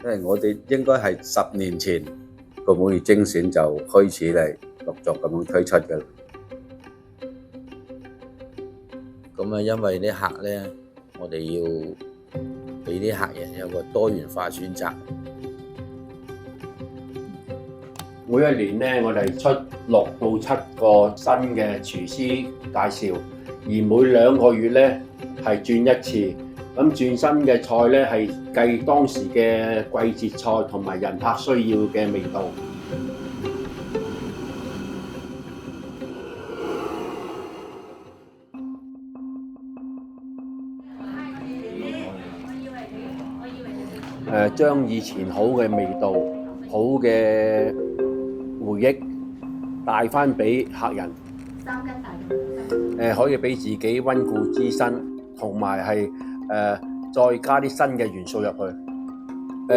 因為我哋應該係10年前個滿月精選就開始嚟陸續咁樣推出嘅啦。咁啊，因為啲客咧，我哋要俾啲客人有個多元化選擇。每一年咧，我哋出6到7個新嘅廚師介紹，而每2個月咧係轉一次。咁轉新嘅菜咧係計當時嘅季節菜同埋人客需要嘅味道。將以前好嘅味道、好嘅回憶帶返俾客人，可以俾自己溫故知新，同埋係再加啲新嘅元素入去，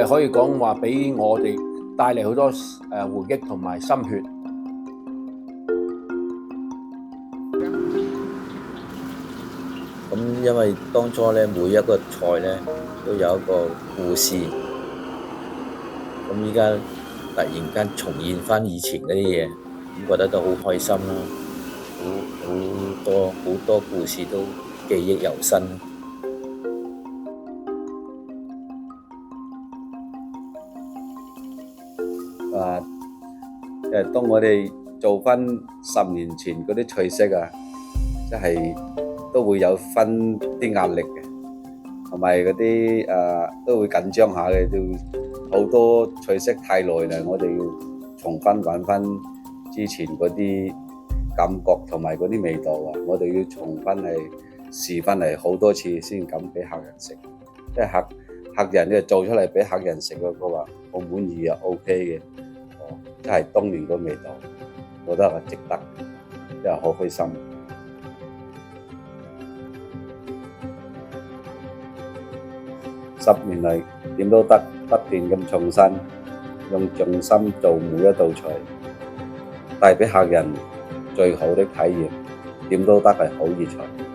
可以講話俾我哋帶嚟好多回憶同埋心血。咁因為當初咧每一個菜咧都有一個故事，咁依家突然間重現翻以前嗰啲嘢，咁覺得都好開心咯，好多故事都記憶猶新。當我哋做翻10年前嗰啲菜式啊，即係都會有分啲壓力嘅，同埋嗰啲都會緊張下嘅，都好多菜式太耐啦，我哋要重新揾翻之前嗰啲感覺同埋嗰啲味道啊，我哋要重新係試翻嚟好多次先敢俾客人食，即係客人咧做出嚟俾客人食嗰個話好滿意啊 OK 嘅，即係當年個味道，我覺得係值得，真係好開心。10年嚟點都得，不斷咁創新，用盡心做每一道菜，帶俾客人最好的體驗，點都得係好熱菜。